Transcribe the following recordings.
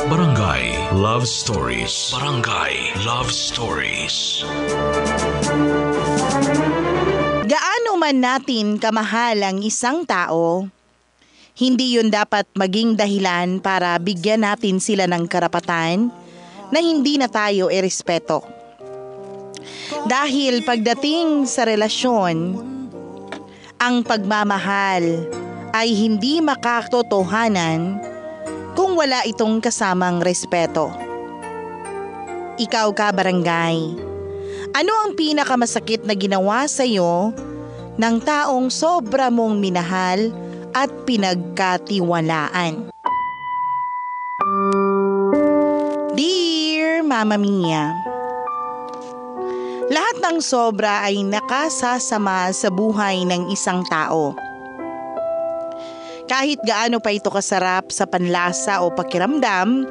Barangay Love Stories. Barangay Love Stories. Gaano man natin kamahal ang isang tao, hindi yun dapat maging dahilan para bigyan natin sila ng karapatan na hindi na tayo irespeto. Dahil pagdating sa relasyon, ang pagmamahal ay hindi makatotohanan kung wala itong kasamang respeto. Ikaw ka, barangay. Ano ang pinakamasakit na ginawa sa'yo ng taong sobra mong minahal at pinagkatiwalaan? Dear Mama Mia, lahat ng sobra ay nakasasama sa buhay ng isang tao. Kahit gaano pa ito kasarap sa panlasa o pakiramdam,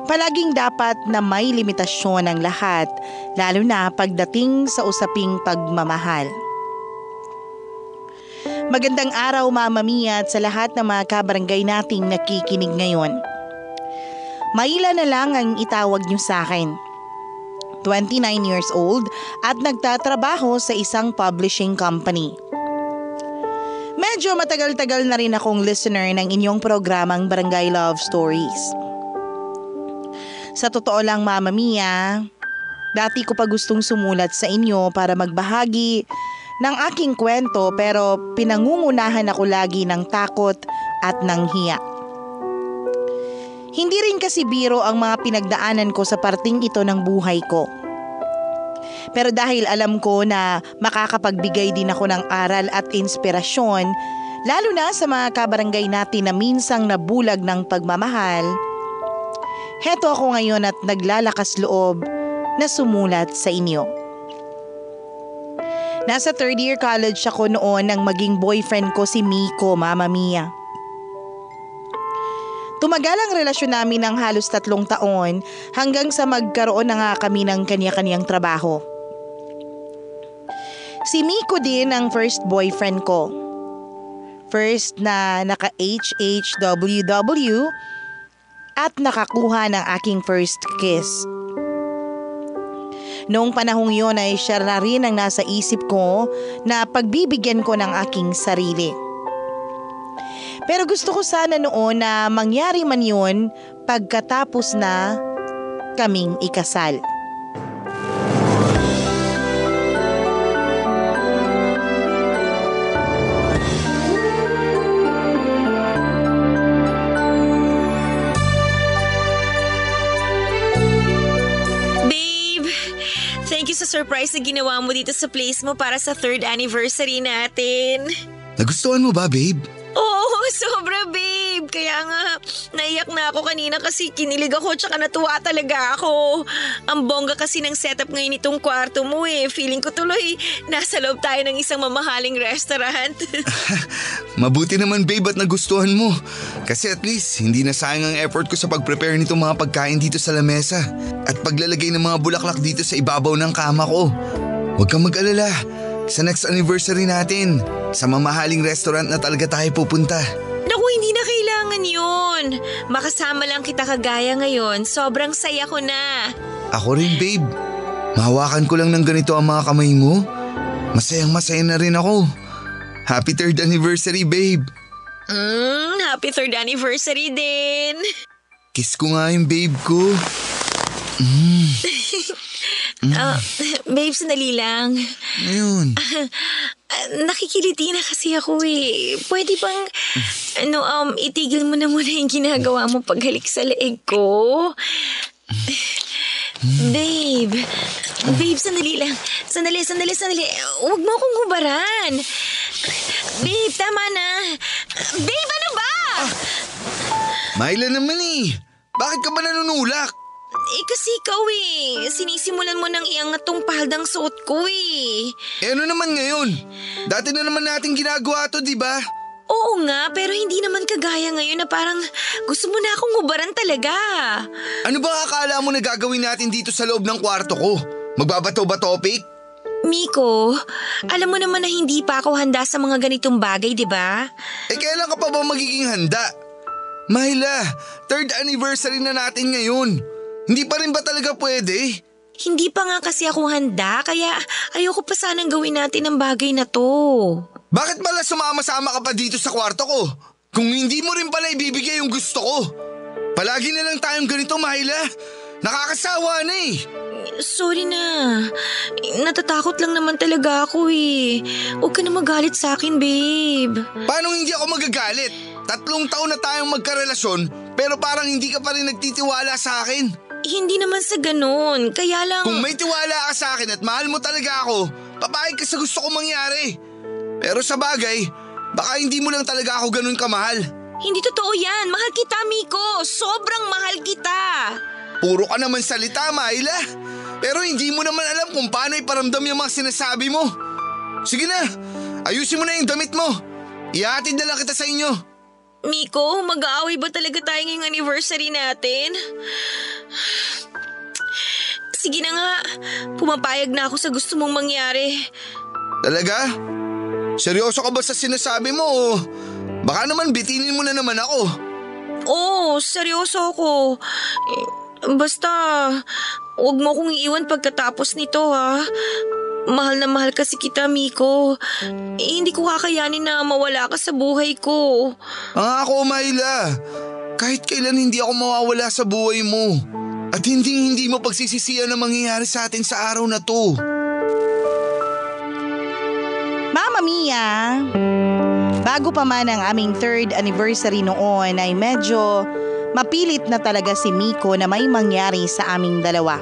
palaging dapat na may limitasyon ang lahat, lalo na pagdating sa usaping pagmamahal. Magandang araw, Mama Mia, at sa lahat ng mga kabarangay nating nakikinig ngayon. Maila na lang ang itawag niyo sa akin. 29 years old at nagtatrabaho sa isang publishing company. Medyo matagal-tagal na rin akong listener ng inyong programang Barangay Love Stories. Sa totoo lang, Mama Mia, dati ko pa gustong sumulat sa inyo para magbahagi ng aking kwento, pero pinangungunahan ako lagi ng takot at ng hiya. Hindi rin kasi biro ang mga pinagdaanan ko sa parting ito ng buhay ko. Pero dahil alam ko na makakapagbigay din ako ng aral at inspirasyon, lalo na sa mga kabarangay natin na minsang nabulag ng pagmamahal, heto ako ngayon at naglalakas loob na sumulat sa inyo. Nasa third year college ako noon nang maging boyfriend ko si Miko, Mama Mia. Tumagal ang relasyon namin ng halos 3 taon hanggang sa magkaroon na nga kami ng kanya-kanyang trabaho. Si Miko din ang first boyfriend ko. First na naka-HHWW at nakakuha ng aking first kiss. Noong panahong yon ay siya na rin ang nasa isip ko na pagbibigyan ko ng aking sarili. Pero gusto ko sana noon na mangyari man yun pagkatapos na kaming ikasal. Thank you sa surprise na ginawa mo dito sa place mo para sa 3rd anniversary natin. Nagustuhan mo ba, babe? Oo, sobra babe. Kaya nga, naiyak na ako kanina kasi kinilig ako tsaka natuwa talaga ako. Ang bongga kasi ng setup ngayon itong kwarto mo eh. Feeling ko tuloy, nasa loob tayo ng isang mamahaling restaurant. Mabuti naman babe at nagustuhan mo. Kasi at least, hindi na sayang ang effort ko sa pag-prepare nitong mga pagkain dito sa lamesa. At paglalagay ng mga bulaklak dito sa ibabaw ng kama ko. Huwag kang mag-alala. Sa next anniversary natin, sa mamahaling restaurant na talaga tayo pupunta. Naku, hindi na kailangan yun. Makasama lang kita kagaya ngayon. Sobrang saya ko na. Ako rin, babe. Mahawakan ko lang ng ganito ang mga kamay mo. Masayang masaya na rin ako. Happy 3rd anniversary, babe. Happy 3rd anniversary din. Kiss ko nga yung babe ko. Babe, sandali lang. Ayun. Nakikiliti na kasi ako eh. Pwede bang, itigil mo na muna yung ginagawa mo paghalik sa leeg ko? Babe, sandali lang. Sandali. Huwag mo akong hubaran. Babe, tama na. Babe, ano ba? Myla naman eh. Bakit ka ba nanunulak? Kasi ikaw eh. Sinisimulan mo nang iangat tong paldang suot ko eh. Ano naman ngayon? Dati na naman natin ginagawa to, di ba? Oo nga, pero hindi naman kagaya ngayon na parang gusto mo na akong hubaran talaga. Ano ba akala mo na gagawin natin dito sa loob ng kwarto ko? Magbabato-bato, topic? Miko, alam mo naman na hindi pa ako handa sa mga ganitong bagay, di ba? Kailan ka pa ba magiging handa? Myla, 3rd anniversary na natin ngayon. Hindi pa rin ba talaga pwede? Hindi pa nga kasi ako handa, kaya ayoko pa sanang gawin natin ang bagay na to. Bakit pala sumama-sama ka pa dito sa kwarto ko? Kung hindi mo rin pala ibibigay yung gusto ko. Palagi na lang tayong ganito, Myla. Nakakasawa na eh. Sorry na. Natatakot lang naman talaga ako eh. Huwag ka na magalit sa akin, babe. Paano hindi ako magagalit? 3 taon na tayong magkarelasyon pero parang hindi ka pa rin nagtitiwala sa akin. Hindi naman sa ganun. Kaya lang… Kung may tiwala ka sa akin at mahal mo talaga ako, papayag ka sa gusto ko mangyari. Pero sa bagay, baka hindi mo lang talaga ako ganun kamahal. Hindi totoo yan. Mahal kita, Miko. Sobrang mahal kita. Puro ka naman salita, Myla. Pero hindi mo naman alam kung paano iparamdam yung mga sinasabi mo. Sige na, ayusin mo na yung damit mo. Ihatid na lang kita sa inyo. Miko, mag-aaway ba talaga tayo ngayong anniversary natin? Sige na nga, pumapayag na ako sa gusto mong mangyari. Talaga? Seryoso ka ba sa sinasabi mo o baka naman bitinin mo na naman ako? Oo, seryoso ako. Basta, huwag mo akong iiwan pagkatapos nito ha. Mahal na mahal kasi kita, Miko. Hindi ko kakayanin na mawala ka sa buhay ko. Ako, Myla. Kahit kailan hindi ako mawawala sa buhay mo. At hindi mo pagsisisiyan na mangyayari sa atin sa araw na to. Mama Mia, bago pa man ang aming 3rd anniversary noon ay medyo mapilit na talaga si Miko na may mangyari sa aming dalawa.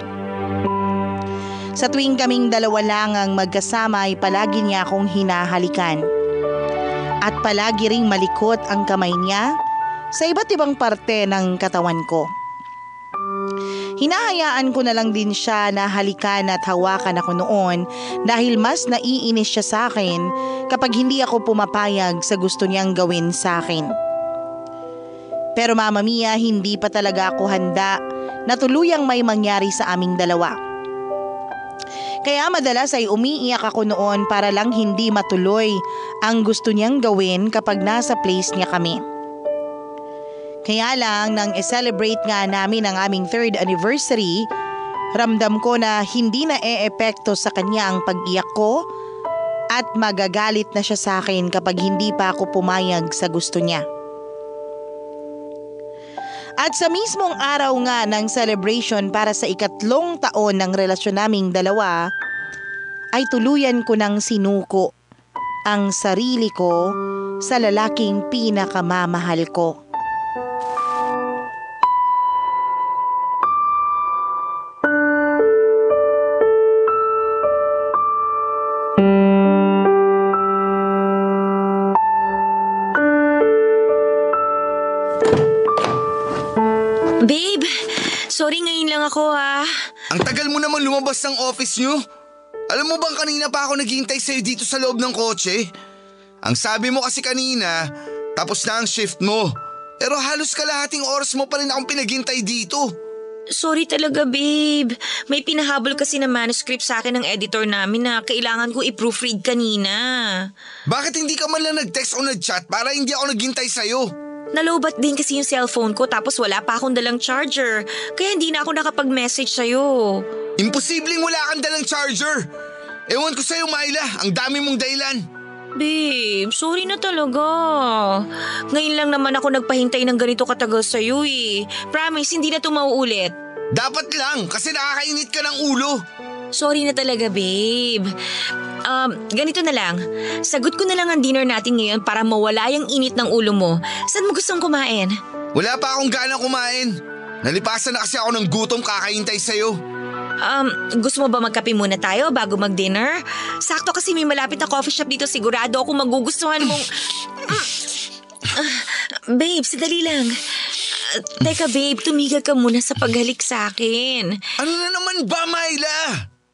Sa tuwing kaming dalawa lang ang magkasama ay palagi niya akong hinahalikan. At palagi ring malikot ang kamay niya sa iba't ibang parte ng katawan ko. Hinahayaan ko na lang din siya na halikan at hawakan ako noon dahil mas naiinis siya sa akin kapag hindi ako pumapayag sa gusto niyang gawin sa akin. Pero Mama Mia, hindi pa talaga ako handa na tuluyang may mangyari sa aming dalawa. Kaya madalas ay umiiyak ako noon para lang hindi matuloy ang gusto niyang gawin kapag nasa place niya kami. Kaya lang nang i-celebrate nga namin ang aming 3rd anniversary, ramdam ko na hindi na e-epekto sa kanya ang pag-iyak ko at magagalit na siya sa akin kapag hindi pa ako pumayag sa gusto niya. At sa mismong araw nga ng celebration para sa 3 taon ng relasyon naming dalawa, ay tuluyan ko nang sinuko ang sarili ko sa lalaking pinakamamahal ko. Babe, sorry ngayon lang ako ha. Ang tagal mo naman lumabas ng office niyo. Alam mo bang kanina pa ako naghihintay sa'yo dito sa loob ng kotse? Ang sabi mo kasi kanina, tapos na ang shift mo. Pero halos kalahating oras mo pa rin akong pinaghintay dito. Sorry talaga, babe. May pinahabol kasi na manuscript sa akin ng editor namin na kailangan ko i-proofread kanina. Bakit hindi ka man lang nag-text o nag-chat para hindi ako naghintay sa'yo? Nalobat din kasi yung cellphone ko tapos wala pa akong dalang charger. Kaya hindi na ako nakapag-message sa'yo. Imposibleng wala kang dalang charger. Ewan ko sa'yo, Myla. Ang dami mong dahilan. Babe, sorry na talaga. Ngayon lang naman ako nagpahintay ng ganito katagal sa'yo eh. Promise, hindi na ito mauulit. Dapat lang kasi nakakainit ka ng ulo. Sorry na talaga, babe. Ganito na lang. Sagot ko na lang ang dinner natin ngayon para mawala yung init ng ulo mo. Saan mo gustong kumain? Wala pa akong ganang kumain. Nalipasan na kasi ako ng gutom kakahintay sa'yo. Gusto mo ba magkape muna tayo bago mag-dinner? Sakto kasi may malapit na coffee shop dito. Sigurado ako magugustuhan mong… Babe, sadali lang. Teka babe, tumigil ka muna sa paghalik sa akin. Ano na naman ba, Myla?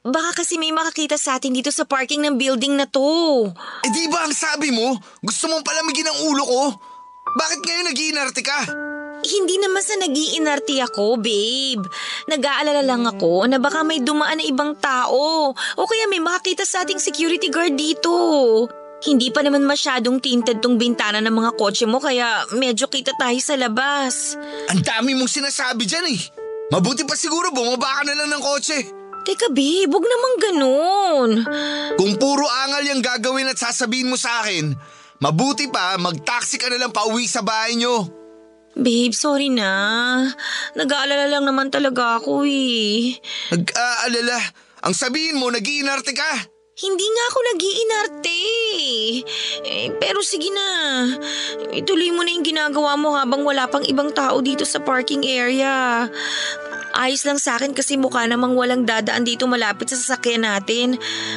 Baka kasi may makakita sa atin dito sa parking ng building na to. Eh di ba ang sabi mo? Gusto mong palamigin ang ulo ko? Bakit ngayon nag-iinarte ka? Hindi naman sa nag-iinarte ako, babe. Nag-aalala lang ako na baka may dumaan na ibang tao o kaya may makakita sa ating security guard dito. Hindi pa naman masyadong tinted tong bintana ng mga kotse mo kaya medyo kita tayo sa labas. Ang dami mong sinasabi dyan eh. Mabuti pa siguro bumaba ka na lang ng kotse. Teka babe, huwag naman ganun. Kung puro angal yung gagawin at sasabihin mo sa akin, mabuti pa mag-taxi ka na lang pauwi sa bahay nyo. Babe, sorry na. Nag-aalala lang naman talaga ako eh. Nag-aalala? Ang sabihin mo, nag-iinarte ka. Hindi nga ako nag-iinarte. Pero sige na. Ituloy mo na yung ginagawa mo habang wala pang ibang tao dito sa parking area. Ayos lang sa akin kasi mukha namang walang dadaan dito malapit sa sasakyan natin.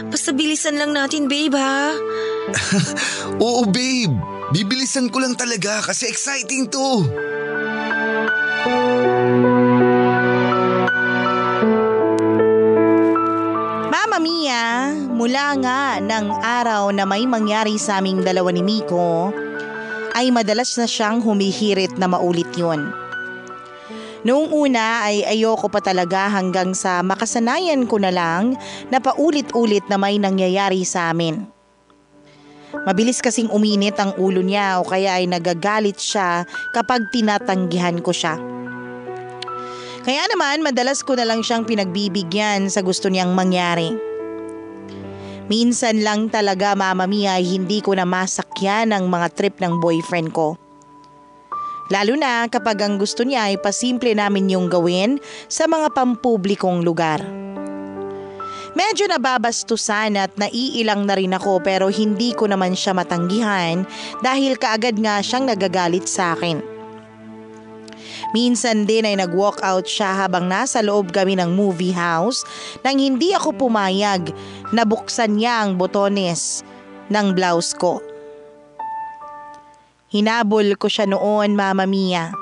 Basta bilisan lang natin, babe, ha? Oo, babe. Bibilisan ko lang talaga kasi exciting to. Mama Mia, mula nga ng araw na may mangyari sa aming dalawa ni Miko, ay madalas na siyang humihirit na maulit yun. Noong una ay ayoko pa talaga hanggang sa makasanayan ko na lang na paulit-ulit na may nangyayari sa amin. Mabilis kasing uminit ang ulo niya o kaya ay nagagalit siya kapag tinatanggihan ko siya. Kaya naman madalas ko na lang siyang pinagbibigyan sa gusto niyang mangyari. Minsan lang talaga, Mama Mia, ay hindi ko na masakyan ang mga trip ng boyfriend ko. Lalo na kapag ang gusto niya ay pasimple namin yung gawin sa mga pampublikong lugar. Medyo nababastusan at naiilang na rin ako pero hindi ko naman siya matanggihan dahil kaagad nga siyang nagagalit sa akin. Minsan din ay nag-walk out siya habang nasa loob kami ng movie house nang hindi ako pumayag na buksan niya ang botones ng blouse ko. Hinabol ko siya noon, Mama Mia.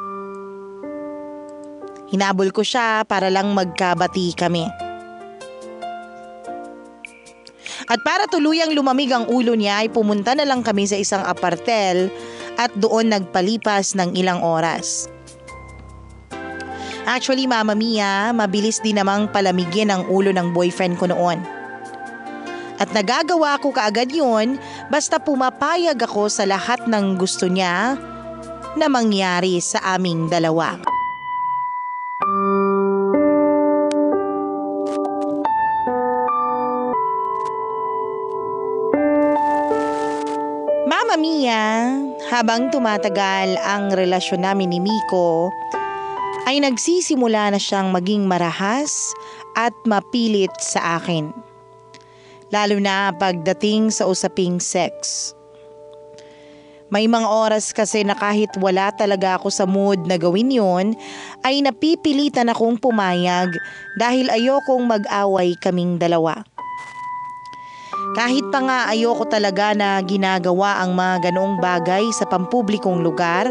Hinabol ko siya para lang magkabati kami. At para tuluyang lumamig ang ulo niya ay pumunta na lang kami sa isang apartel at doon nagpalipas ng ilang oras. Actually, Mama Mia, mabilis din namang palamigin ang ulo ng boyfriend ko noon. At nagagawa ko kaagad yun basta pumapayag ako sa lahat ng gusto niya na mangyari sa aming dalawa. Mama Mia, habang tumatagal ang relasyon namin ni Miko, ay nagsisimula na siyang maging marahas at mapilit sa akin. Lalo na pagdating sa usaping sex. May mga oras kasi na kahit wala talaga ako sa mood na gawin yon, ay napipilitan akong pumayag dahil ayokong mag-away kaming dalawa. Kahit pa nga ayoko talaga na ginagawa ang mga ganoong bagay sa pampublikong lugar,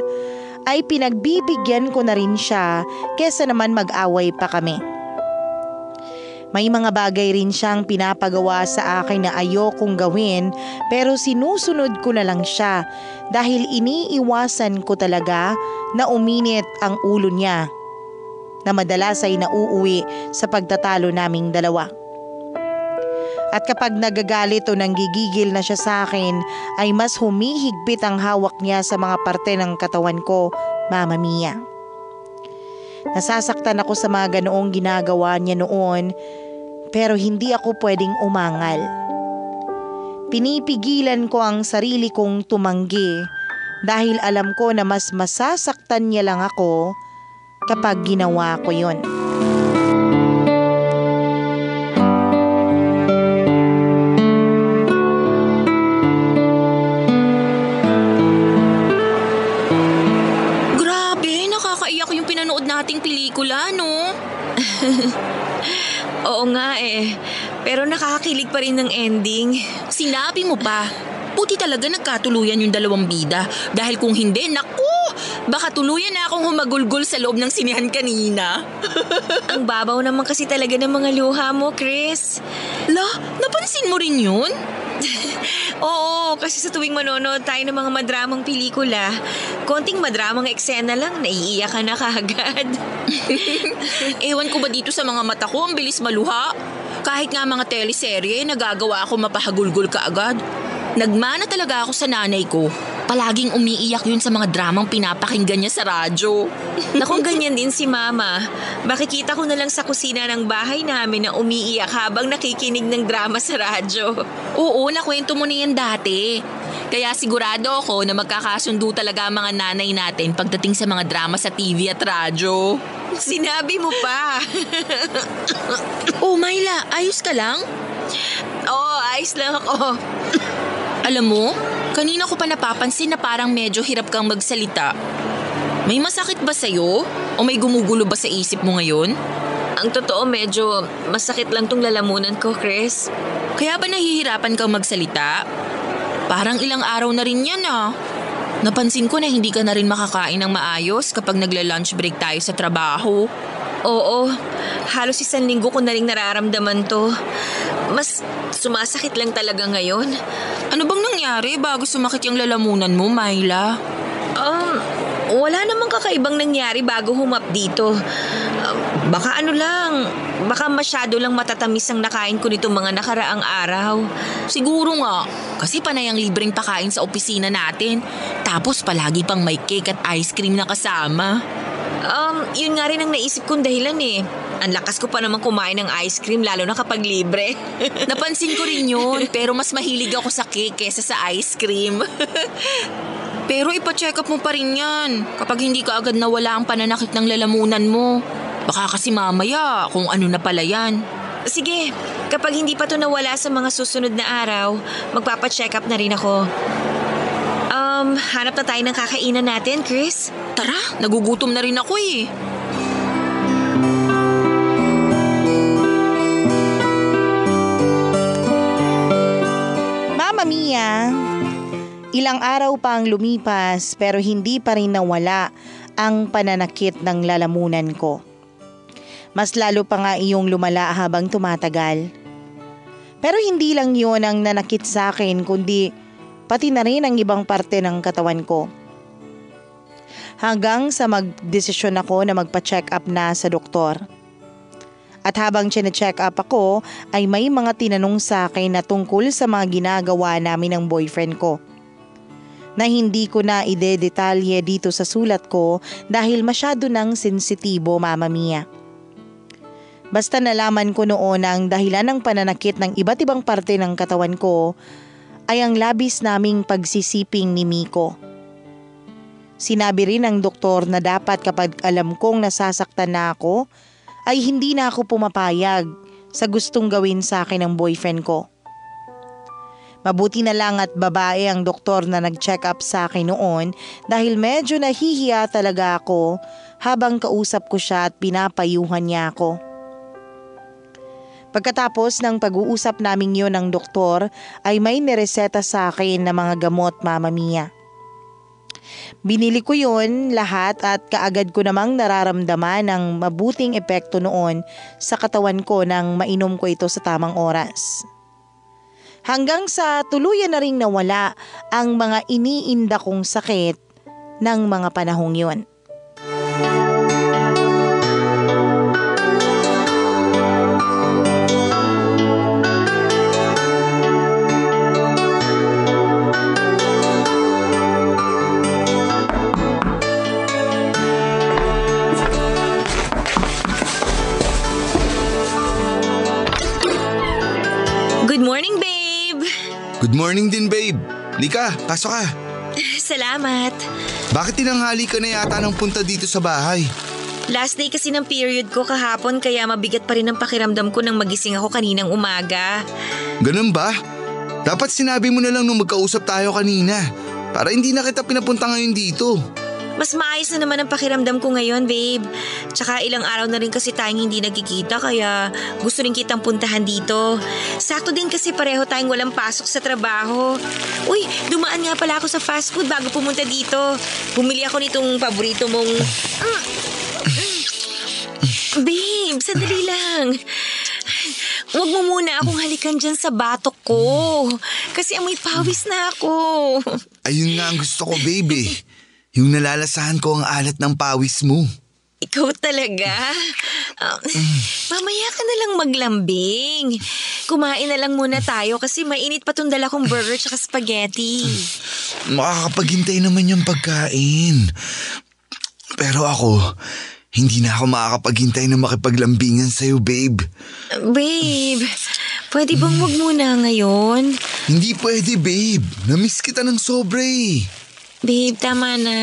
ay pinagbibigyan ko na rin siya kesa naman mag-away pa kami. May mga bagay rin siyang pinapagawa sa akin na ayokong gawin pero sinusunod ko na lang siya dahil iniiwasan ko talaga na uminit ang ulo niya na madalas ay nauuwi sa pagtatalo naming dalawa. At kapag nagagalit o nanggigigil na siya sa akin, ay mas humihigpit ang hawak niya sa mga parte ng katawan ko, Mama Mia. Nasasaktan ako sa mga ganoong ginagawa niya noon, pero hindi ako pwedeng umangal. Pinipigilan ko ang sarili kong tumanggi dahil alam ko na mas masasaktan niya lang ako kapag ginawa ko yun. Nating pelikula, no? Oo nga eh. Pero nakakakilig pa rin ng ending. Sinabi mo pa. Buti talaga nagkatuluyan yung dalawang bida. Dahil kung hindi, naku! Baka tuluyan na akong humagulgol sa loob ng sinehan kanina. Ang babaw naman kasi talaga ng mga luha mo, Chris. La, napansin mo rin yun? Oo, kasi sa tuwing manonood tayo ng mga madramang pelikula, konting madramang eksena lang, naiiyak ka na kaagad. Ewan ko ba dito sa mga mata ko, ang bilis maluha. Kahit nga mga teleserye, nagagawa ako mapahagulgol kaagad. Nagmana talaga ako sa nanay ko. Palaging umiiyak yun sa mga dramang pinapakinggan niya sa radyo. Naku, ganyan din si Mama. Makikita ko na lang sa kusina ng bahay namin na umiiyak habang nakikinig ng drama sa radyo. Oo, nakwento mo na yan dati. Kaya sigurado ako na magkakasundo talaga ang mga nanay natin pagdating sa mga drama sa TV at radyo. Sinabi mo pa. Oh, Myla, ayos ka lang? Oo, ayos lang ako. Alam mo, kanina ko pa napapansin na parang medyo hirap kang magsalita. May masakit ba sa'yo? O may gumugulo ba sa isip mo ngayon? Ang totoo, medyo masakit lang tong lalamunan ko, Chris. Kaya ba nahihirapan kang magsalita? Parang ilang araw na rin yan ah. Napansin ko na hindi ka na rin makakain ng maayos kapag nagla-lunch break tayo sa trabaho. Oo, halos 1 linggo ko na rin nararamdaman to. Mas sumasakit lang talaga ngayon. Ano bang nangyari bago sumakit yung lalamunan mo, Myla? Wala namang kakaibang nangyari bago humap dito. Baka baka masyado lang matatamis ang nakain ko nitong mga nakaraang araw. Siguro nga, kasi panay ang libreng pakain sa opisina natin. Tapos palagi pang may cake at ice cream na kasama. Yun nga rin ang naisip kong dahilan eh. Ang lakas ko pa naman kumain ng ice cream lalo na kapag libre. Napansin ko rin yun, pero mas mahilig ako sa cake kesa sa ice cream. Pero ipa-check up mo pa rin yan kapag hindi ka agad nawala ang pananakit ng lalamunan mo. Baka kasi mamaya kung ano na pala yan. Sige, kapag hindi pa to nawala sa mga susunod na araw, magpapa-check up na rin ako. Hanap na tayo ng kakainan natin, Chris. Tara, nagugutom na rin ako eh. Mama Mia, ilang araw pa ang lumipas pero hindi pa rin nawala ang pananakit ng lalamunan ko. Mas lalo pa nga iyong lumala habang tumatagal. Pero hindi lang yon ang nanakit sa akin kundi pati na rin ang ibang parte ng katawan ko. Hanggang sa magdesisyon ako na magpa-check up na sa doktor. At habang chine-check up ako ay may mga tinanong sa akin na tungkol sa mga ginagawa namin ng boyfriend ko. Na hindi ko na ide-detalye dito sa sulat ko dahil masyado nang sensitibo, Mama Mia. Basta nalaman ko noon ang dahilan ng pananakit ng iba't ibang parte ng katawan ko ay ang labis naming pagsisiping ni Miko. Sinabi rin ng doktor na dapat kapag alam kong nasasaktan na ako, ay hindi na ako pumapayag sa gustong gawin sa akin ng boyfriend ko. Mabuti na lang at babae ang doktor na nag-check up sa akin noon dahil medyo nahihiya talaga ako habang kausap ko siya at pinapayuhan niya ako. Pagkatapos ng pag-uusap naming yun ng doktor ay may nireseta sa akin na mga gamot, Mama Mia. Binili ko yun lahat at kaagad ko namang nararamdaman ang mabuting epekto noon sa katawan ko nang mainom ko ito sa tamang oras. Hanggang sa tuluyan na ring nawala ang mga iniinda kong sakit ng mga panahong yun. Good morning, babe! Good morning din, babe. Lika, pasok ka. Salamat. Bakit tinanghali ka na yata ng punta dito sa bahay? Last day kasi ng period ko kahapon kaya mabigat pa rin ang pakiramdam ko nang magising ako kaninang umaga. Ganun ba? Dapat sinabi mo na lang nung magkausap tayo kanina para hindi na kita pinapunta ngayon dito. Mas maayos na naman ang pakiramdam ko ngayon, babe. Tsaka ilang araw na rin kasi tayong hindi nagkikita kaya gusto rin kitang puntahan dito. Sakto din kasi pareho tayong walang pasok sa trabaho. Uy, dumaan nga pala ako sa fast food bago pumunta dito. Bumili ako nitong paborito mong... Babe, sandali lang. Huwag mo muna akong halikan dyan sa batok ko. Kasi amoy pawis na ako. Ayun nga ang gusto ko, baby. Yung nalalasahan ko ang alat ng pawis mo. Ikaw talaga? Mamaya ka na lang maglambing. Kumain na lang muna tayo kasi mainit pa tong dala kong burger tsaka spaghetti. Makakapaghintay naman yung pagkain. Pero ako, hindi na ako makakapaghintay na makipaglambingan sa'yo, babe. Babe, pwede bang wag muna ngayon? Hindi pwede, babe. Namiss kita ng sobra eh. Babe, tama na.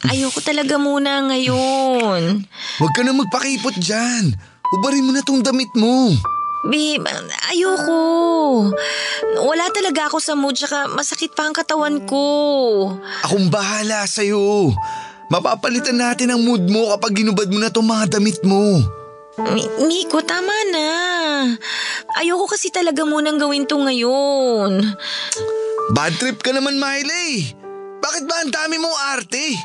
Ayoko talaga muna ngayon. Huwag ka na magpakipot dyan. Ubarin mo na tong damit mo. Babe, ayoko. Wala talaga ako sa mood tsaka masakit pa ang katawan ko. Akong bahala sa'yo. Mapapalitan natin ang mood mo kapag ginubad mo na tong mga damit mo. Miko, tama na. Ayoko kasi talaga munang gawin to ngayon. Bad trip ka naman, Miley. Bakit ba ang dami mong arte?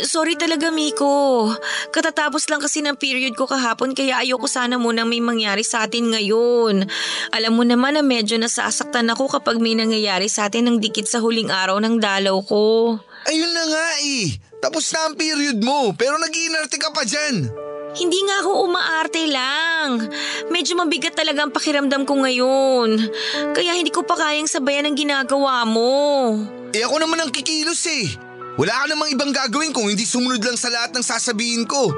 Sorry talaga, Miko. Katatapos lang kasi ng period ko kahapon kaya ayoko sana munang may mangyari sa atin ngayon. Alam mo naman na medyo nasasaktan ako kapag may nangyayari sa atin ng dikit sa huling araw ng dalaw ko. Ayun na nga eh. Tapos na ang period mo pero nag-iinarte ka pa dyan. Hindi nga ako umaarte lang. Medyo mabigat talaga ang pakiramdam ko ngayon. Kaya hindi ko pa kayang sabayan ang ginagawa mo. Eh ako naman ang kikilos eh. Wala ka namang ibang gagawin kung hindi sumunod lang sa lahat ng sasabihin ko.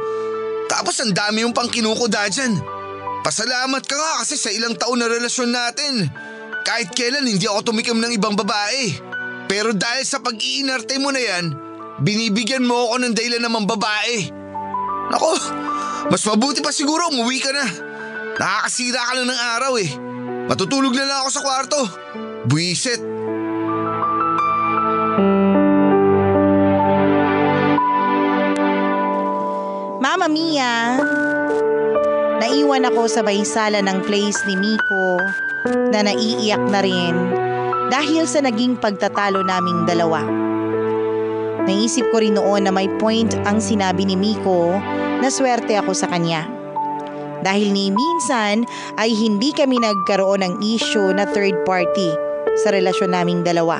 Tapos ang dami yung pang kinukuda dyan. Pasalamat ka nga kasi sa ilang taon na relasyon natin. Kahit kailan hindi ako tumikim ng ibang babae. Pero dahil sa pag-iinarte mo na yan, binibigyan mo ako ng dahilan namang babae. Nako, mas mabuti pa siguro umuwi ka na. Nakakasira ka lang ng araw eh. Matutulog na lang ako sa kwarto. Buwisit. Mama Mia, naiwan ako sa baysala ng place ni Miko na naiiyak na rin dahil sa naging pagtatalo naming dalawa. Naisip ko rin noon na may point ang sinabi ni Miko na swerte ako sa kanya. Dahil ni minsan ay hindi kami nagkaroon ng issue na third party sa relasyon naming dalawa.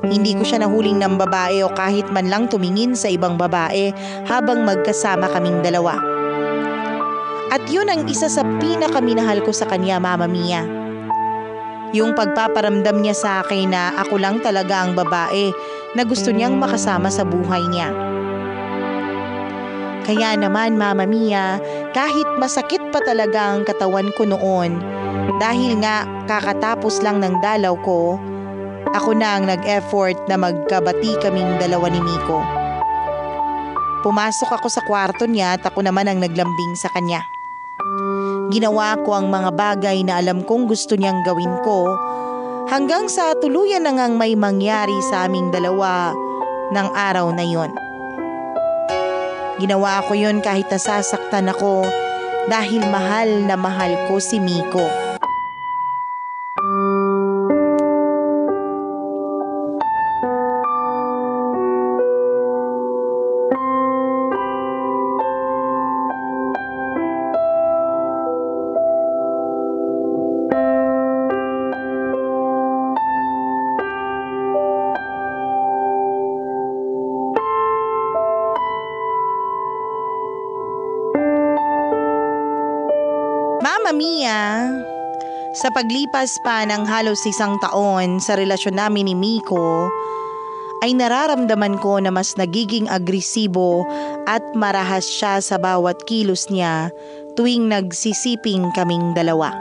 Hindi ko siya nahuling ng babae o kahit man lang tumingin sa ibang babae habang magkasama kaming dalawa. At yun ang isa sa pinakaminahal ko sa kanya, Mama Mia. Yung pagpaparamdam niya sa akin na ako lang talaga ang babae na gusto niyang makasama sa buhay niya. Kaya naman, Mama Mia, kahit masakit pa talaga ang katawan ko noon, dahil nga kakatapos lang ng dalaw ko, ako na ang nag-effort na magkabati kaming dalawa ni Miko. Pumasok ako sa kwarto niya at ako naman ang naglambing sa kanya. Ginawa ko ang mga bagay na alam kong gusto niyang gawin ko hanggang sa tuluyan na ngang may mangyari sa aming dalawa ng araw na yon. Ginawa ko yun kahit nasasaktan ako dahil mahal na mahal ko si Miko. Mama Mia, sa paglipas pa ng halos 1 taon sa relasyon namin ni Miko, ay nararamdaman ko na mas nagiging agresibo at marahas siya sa bawat kilos niya tuwing nagsisiping kaming dalawa.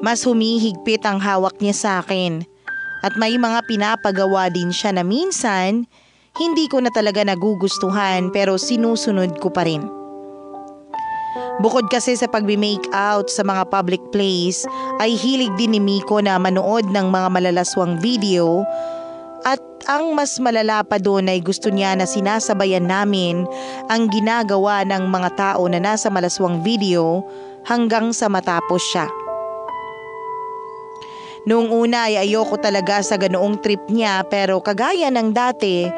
Mas humihigpit ang hawak niya sa akin at may mga pinapagawa din siya na minsan hindi ko na talaga nagugustuhan pero sinusunod ko pa rin. Bukod kasi sa pagbi-make out sa mga public place, ay hilig din ni Miko na manood ng mga malalaswang video at ang mas malala pa doon ay gusto niya na sinasabayan namin ang ginagawa ng mga tao na nasa malaswang video hanggang sa matapos siya. Noong una ay ayoko talaga sa ganoong trip niya pero kagaya ng dati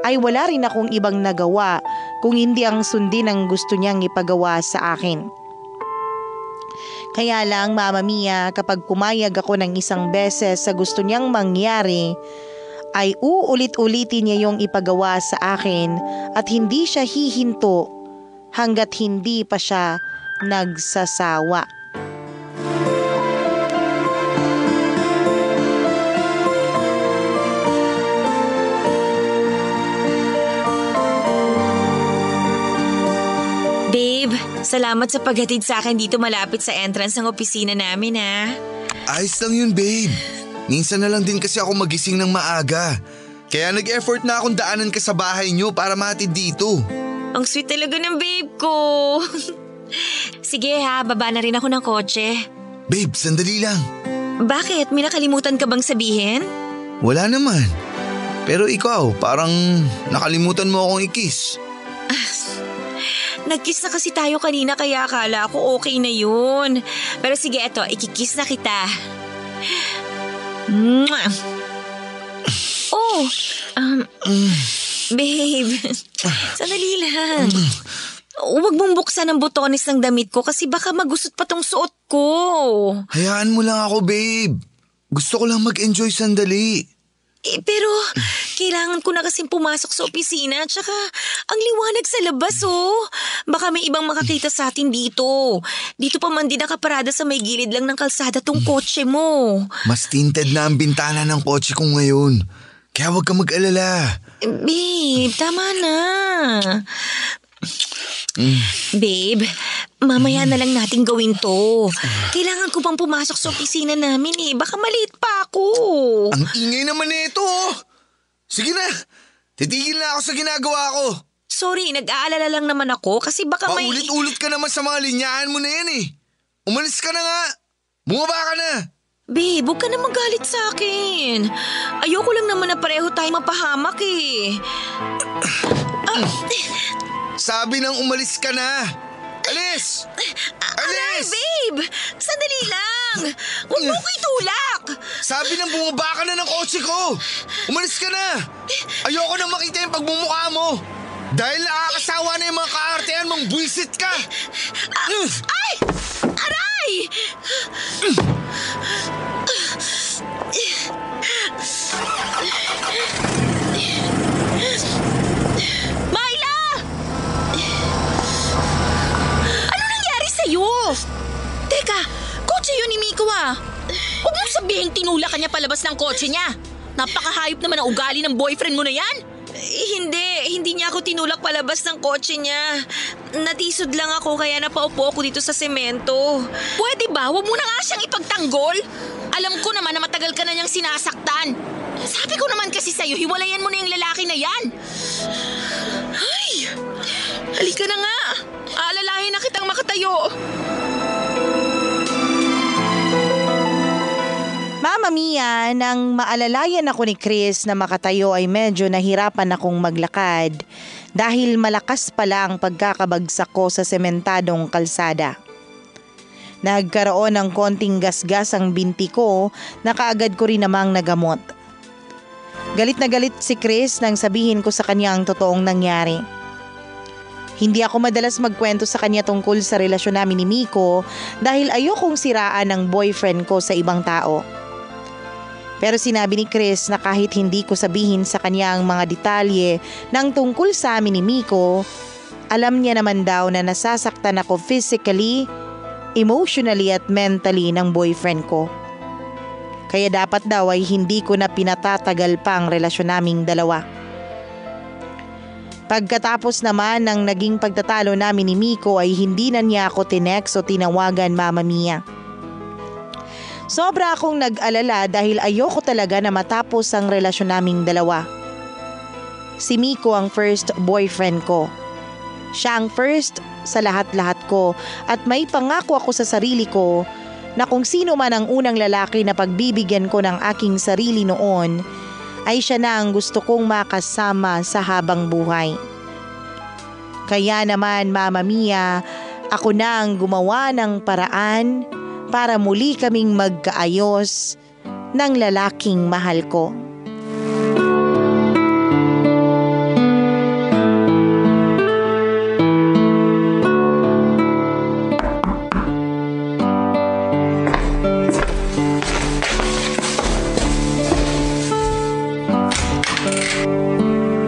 ay wala rin akong ibang nagawa kung hindi ang sundin ang gusto niyang ipagawa sa akin. Kaya lang, Mama Mia, kapag pumayag ako ng 1 beses sa gusto niyang mangyari, ay uulit-ulitin niya yung ipagawa sa akin at hindi siya hihinto hanggat hindi pa siya nagsasawa. Babe, salamat sa paghatid sa akin dito malapit sa entrance ng opisina namin ha. Ayos lang yun, babe. Minsan na lang din kasi ako magising ng maaga. Kaya nag-effort na akong daanan ka sa bahay niyo para matid dito. Ang sweet talaga ng babe ko. Sige ha, baba na rin ako ng kotse. Babe, sandali lang. Bakit? May nakalimutan ka bang sabihin? Wala naman. Pero ikaw, parang nakalimutan mo akong i-kiss. Nag-kiss na kasi tayo kanina kaya akala ko okay na yun. Pero sige, eto, ikikiss na kita. Mwah! Oh, babe, sandali lang. Huwag mong buksan ang butones ng damit ko kasi baka magusot pa tong suot ko. Hayaan mo lang ako, babe. Gusto ko lang mag-enjoy sandali. Pero kailangan ko na kasing pumasok sa opisina tsaka ang liwanag sa labas oh. Baka may ibang makakita sa atin dito. Dito pa man din nakaparada sa may gilid lang ng kalsada tong kotse mo. Mas tinted na ang bintana ng kotse ko ngayon. Kaya huwag ka mag-alala. Babe, tama na. Babe, mamaya na lang natin gawin to. Kailangan ko pang pumasok sa opisina namin eh. Baka maliit pa ako. Ang ingay naman nito. Sige na, titigil na ako sa ginagawa ko. Sorry, nag-aalala lang naman ako kasi baka may... Paulit-ulit ka naman sa mga linyahan mo na yan eh. Umalis ka na nga. Bumaba ka na. Babe, huwag ka na magalit sa akin. Ayoko lang naman na pareho tayo mapahamak eh. Sabi nang umalis ka na. Alis! Alis! Babe, sandali lang. Huwag mo ko itulak. Sabi nang bumaba ka na ng kotse ko. Umalis ka na. Ayoko nang makita yung pagmumukha mo. Dahil nakakasawa na yung mga kaartehan mong buwisit ka. Ay! Aray! Myla! Ano nangyari sa'yo? Teka, kotse yun ni Miko ah. Huwag mong sabihin tinulak ka niya palabas ng kotse niya. Napakahayop naman ang ugali ng boyfriend mo na yan. Hindi niya ako tinulak palabas ng kotse niya. Natisod lang ako kaya napaupo ako dito sa semento. Pwede ba? Huwag mo na nga siyang ipagtanggol. Alam ko naman na matagal ka na niyang sinasaktan. Sabi ko naman kasi sa'yo, hiwalayan mo na yung lalaki na yan. Ay! Halika na nga. Aalalahin na kitang makatayo. Mama Mia, nang maalalayan ako ni Chris na makatayo ay medyo nahirapan akong maglakad dahil malakas pala ang pagkakabagsak ko sa sementadong kalsada. Nagkaroon ng konting gasgas ang binti ko na kaagad ko rin namang nagamot. Galit na galit si Chris nang sabihin ko sa kanya ang totoong nangyari. Hindi ako madalas magkwento sa kanya tungkol sa relasyon namin ni Miko dahil ayokong siraan ang boyfriend ko sa ibang tao. Pero sinabi ni Chris na kahit hindi ko sabihin sa kanya ang mga detalye ng tungkol sa amin ni Miko, alam niya naman daw na nasasaktan ako physically, emotionally at mentally ng boyfriend ko. Kaya dapat daw ay hindi ko na pinatatagal pa ang relasyon naming dalawa. Pagkatapos naman ng naging pagtatalo namin ni Miko ay hindi na niya ako tinext o tinawagan, Mama Mia. Sobra akong nag-alala dahil ayoko talaga na matapos ang relasyon naming dalawa. Si Miko ang first boyfriend ko. Siya ang first sa lahat-lahat ko at may pangako ako sa sarili ko na kung sino man ang unang lalaki na pagbibigyan ko ng aking sarili noon ay siya na ang gusto kong makasama sa habang buhay. Kaya naman, Mama Mia, ako na ang gumawa ng paraan para muli kaming magkaayos ng lalaking mahal ko.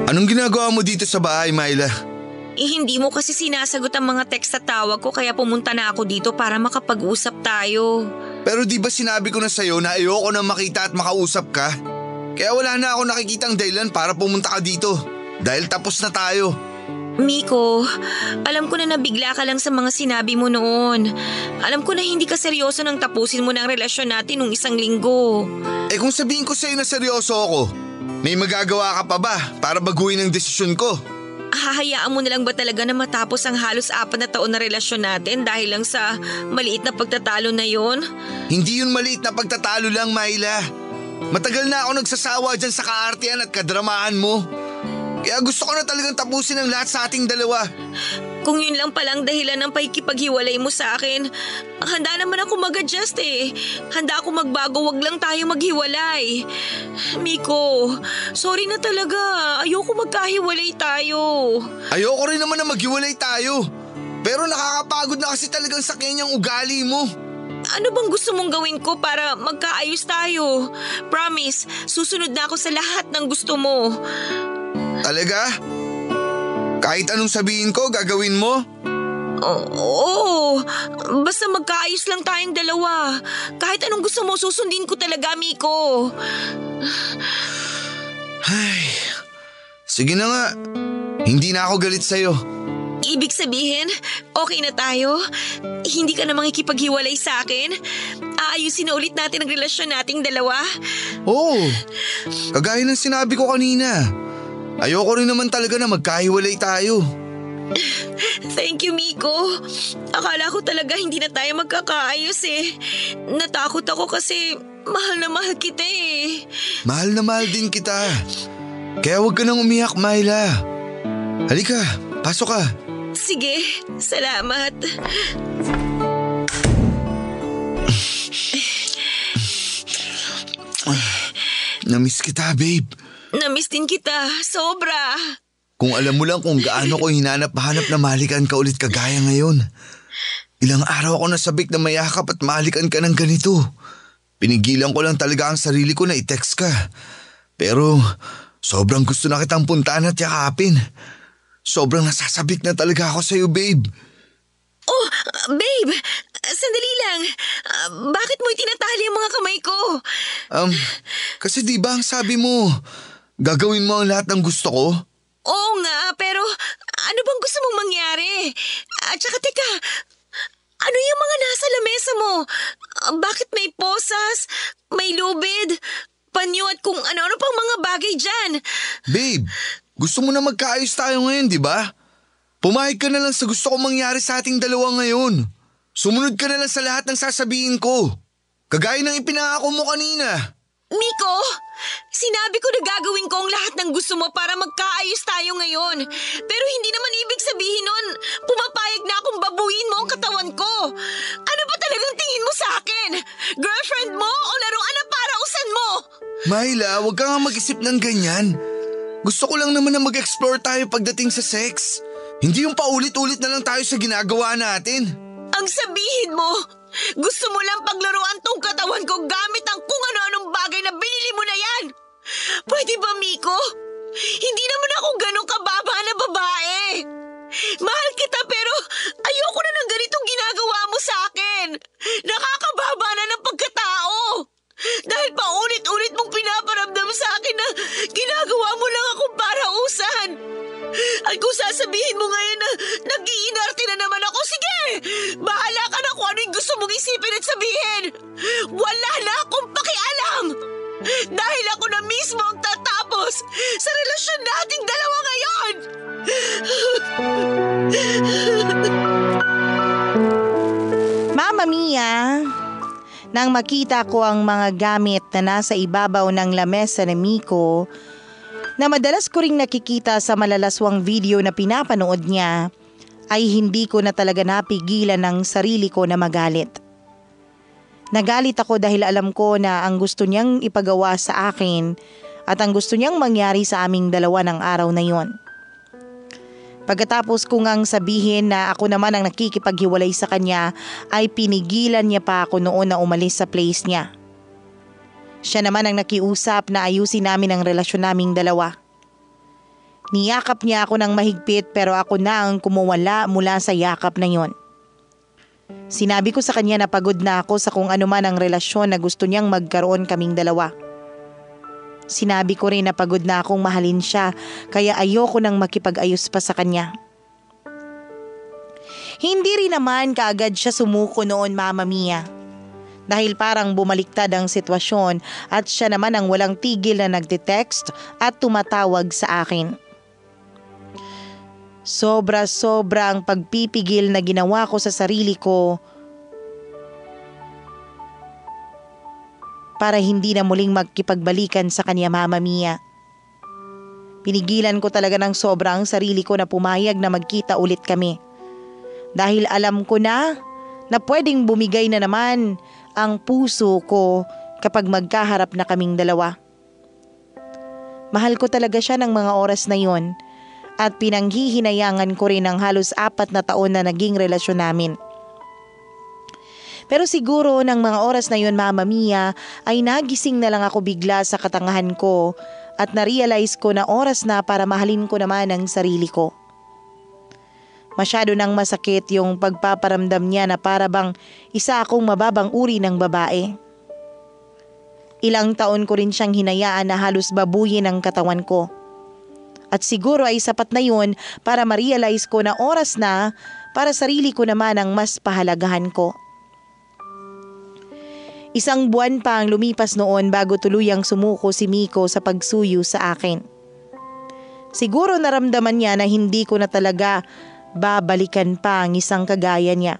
Anong ginagawa mo dito sa bahay, Myla? Hindi mo kasi sinasagot ang mga text at tawag ko kaya pumunta na ako dito para makapag-usap tayo. Pero di ba sinabi ko na sa'yo na ayoko na makita at makausap ka? Kaya wala na ako nakikitang dahilan para pumunta ka dito. Dahil tapos na tayo. Miko, alam ko na nabigla ka lang sa mga sinabi mo noon. Alam ko na hindi ka seryoso nang tapusin mo na ang relasyon natin nung 1 linggo. Kung sabihin ko sa'yo na seryoso ako, may magagawa ka pa ba para baguhin ang desisyon ko? Hahayaan mo na lang ba talaga na matapos ang halos 4 na taon na relasyon natin dahil lang sa maliit na pagtatalo na yon? Hindi yun maliit na pagtatalo lang, Myla. Matagal na ako nagsasawa dyan sa kaartihan at kadramahan mo. Kaya gusto ko na talagang tapusin ang lahat sa ating dalawa. Kung yun lang palang dahilan ng pakikipaghiwalay mo sa akin, handa naman ako mag-adjust eh. Handa ako magbago, wag lang tayo maghiwalay. Miko, sorry na talaga. Ayoko magkahiwalay tayo. Ayoko rin naman na maghiwalay tayo. Pero nakakapagod na kasi talagang sakyan yung ugali mo. Ano bang gusto mong gawin ko para magkaayos tayo? Promise, susunod na ako sa lahat ng gusto mo. Talaga? Kahit anong sabihin ko, gagawin mo? Oo, basta magkaayos lang tayong dalawa. Kahit anong gusto mo, susundin ko talaga, Miko. Ay, sige na nga. Hindi na ako galit sa'yo. Ibig sabihin, okay na tayo? Hindi ka na makikipaghiwalay sa akin? Aayusin na ulit natin ang relasyon nating dalawa? Oo, kagaya ng sinabi ko kanina. Ayoko rin naman talaga na magkahiwalay tayo. Thank you, Miko. Akala ko talaga hindi na tayo magkakaayos eh. Natakot ako kasi mahal na mahal kita eh. Mahal na mahal din kita. Kaya huwag ka nang umiyak, Myla. Halika, pasok ka. Sige, salamat. Namiss kita, babe. Namiss din kita, sobra. Kung alam mo lang kung gaano ko hinanap-hanap na mahalikan ka ulit kagaya ngayon. Ilang araw ako nasabik na mayakap at mahalikan ka ng ganito. Pinigilan ko lang talaga ang sarili ko na i-text ka. Pero sobrang gusto na kitang puntaan at yakapin. Sobrang nasasabik na talaga ako sa'yo, babe. Oh, babe, sandali lang. Bakit mo itinatali ang mga kamay ko? Kasi di ba ang sabi mo, gagawin mo ang lahat ng gusto ko? Oo nga, pero ano bang gusto mong mangyari? At saka teka, ano yung mga nasa lamesa mo? Bakit may posas, may lubid, panyo at kung ano-ano pang mga bagay dyan? Babe, gusto mo na magkaayos tayo ngayon, di ba? Pumayag ka na lang sa gusto kong mangyari sa ating dalawa ngayon. Sumunod ka na lang sa lahat ng sasabihin ko. Kagaya ng ipinangako mo kanina. Miko, sinabi ko na gagawin ko ang lahat ng gusto mo para magkaayos tayo ngayon. Pero hindi naman ibig sabihin nun, pumapayag na akong babuin mo ang katawan ko. Ano ba talagang tingin mo sa akin? Girlfriend mo o laruan na para usan mo? Myla, huwag ka nga mag-isip ng ganyan. Gusto ko lang naman na mag-explore tayo pagdating sa sex. Hindi yung paulit-ulit na lang tayo sa ginagawa natin. Ang sabihin mo, gusto mo lang paglaruan tong katawan ko gamit ang kung ano-anong bagay na binili mo na yan. Pwede ba, Miko? Hindi naman ako ganun kababa na babae. Mahal kita pero ayoko na ng ganitong ginagawa mo sa akin. Nakakababa na ng pagkatao. Dahil paulit-ulit mong pinaparamdam sa akin na ginagawa mo lang akong para usan. At kung sasabihin mo ngayon na nag-iinarte na naman ako, sige! Bahala ka na kung ano yung gusto mong isipin at sabihin. Wala na akong pakialam! Dahil ako na mismo ang tatapos sa relasyon nating dalawa ngayon! Mama Mia, nang makita ko ang mga gamit na nasa ibabaw ng lamesa ni Miko, na madalas ko ring nakikita sa malalaswang video na pinapanood niya, ay hindi ko na talaga napigilan ng sarili ko na magalit. Nagalit ako dahil alam ko na ang gusto niyang ipagawa sa akin at ang gusto niyang mangyari sa aming dalawa ng araw na yon. Pagkatapos ko ngang sabihin na ako naman ang nakikipaghiwalay sa kanya, ay pinigilan niya pa ako noon na umalis sa place niya. Siya naman ang nakiusap na ayusin namin ang relasyon naming dalawa. Niyakap niya ako ng mahigpit pero ako na ang kumuwala mula sa yakap na yon. Sinabi ko sa kanya na pagod na ako sa kung ano man ang relasyon na gusto niyang magkaroon kaming dalawa. Sinabi ko rin na pagod na akong mahalin siya kaya ayoko nang makipag-ayos pa sa kanya. Hindi rin naman kaagad siya sumuko noon, Mama Mia. Dahil parang bumaliktad ang sitwasyon at siya naman ang walang tigil na nagte-text at tumatawag sa akin. Sobra-sobra ang pagpipigil na ginawa ko sa sarili ko para hindi na muling magkipagbalikan sa kanya, Mama Mia. Pinigilan ko talaga ng sobra ang sarili ko na pumayag na magkita ulit kami. Dahil alam ko na pwedeng bumigay na naman ang puso ko kapag magkaharap na kaming dalawa. Mahal ko talaga siya ng mga oras na yon at pinanghihinayangan ko rin ang halos 4 na taon na naging relasyon namin. Pero siguro ng mga oras na yon, Mama Mia, ay nagising na lang ako bigla sa katangahan ko at na-realize ko na oras na para mahalin ko naman ang sarili ko. Masyado nang masakit yung pagpaparamdam niya na para bang isa akong mababang uri ng babae. Ilang taon ko rin siyang hinayaan na halos babuyin ang katawan ko. At siguro ay sapat na yun para ma-realize ko na oras na para sarili ko naman ang mas pahalagahan ko. 1 buwan pa ang lumipas noon bago tuluyang sumuko si Miko sa pagsuyo sa akin. Siguro naramdaman niya na hindi ko na talaga babalikan pa ang isang kagaya niya.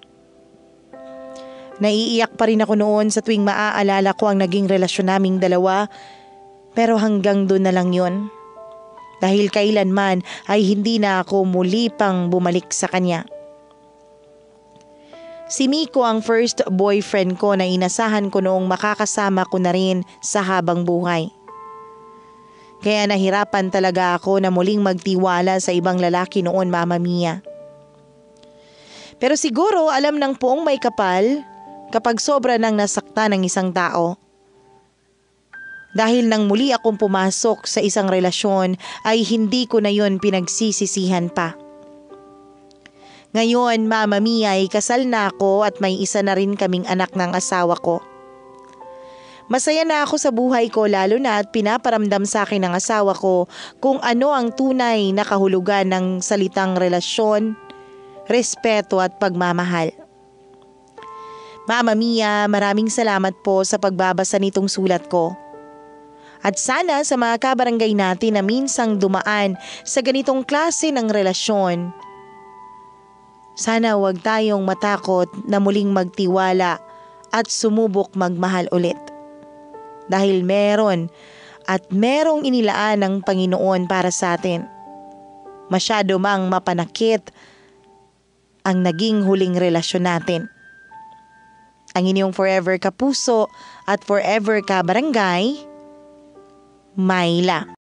Naiiyak pa rin ako noon sa tuwing maaalala ko ang naging relasyon naming dalawa, pero hanggang doon na lang yon. Dahil kailanman ay hindi na ako muli pang bumalik sa kanya. Si Miko ang first boyfriend ko na inasahan ko noong makakasama ko na rin sa habang buhay. Kaya nahirapan talaga ako na muling magtiwala sa ibang lalaki noon, Mama Mia. Pero siguro alam ng poong may kapal kapag sobra nang nasaktan ng isang tao. Dahil nang muli akong pumasok sa isang relasyon ay hindi ko na yon pinagsisisihan pa. Ngayon, Mama Mia, ay kasal na ako at may isa na rin kaming anak ng asawa ko. Masaya na ako sa buhay ko lalo na at pinaparamdam sa akin ng asawa ko kung ano ang tunay na kahulugan ng salitang relasyon, respeto at pagmamahal. Mama Mia, maraming salamat po sa pagbabasa nitong sulat ko. At sana sa mga kabarangay natin na minsang dumaan sa ganitong klase ng relasyon, sana huwag tayong matakot na muling magtiwala at sumubok magmahal ulit. Dahil meron at merong inilaan ng Panginoon para sa atin. Masyado mang mapanakit ang naging huling relasyon natin. Ang inyong forever kapuso at forever kabarangay, Myla.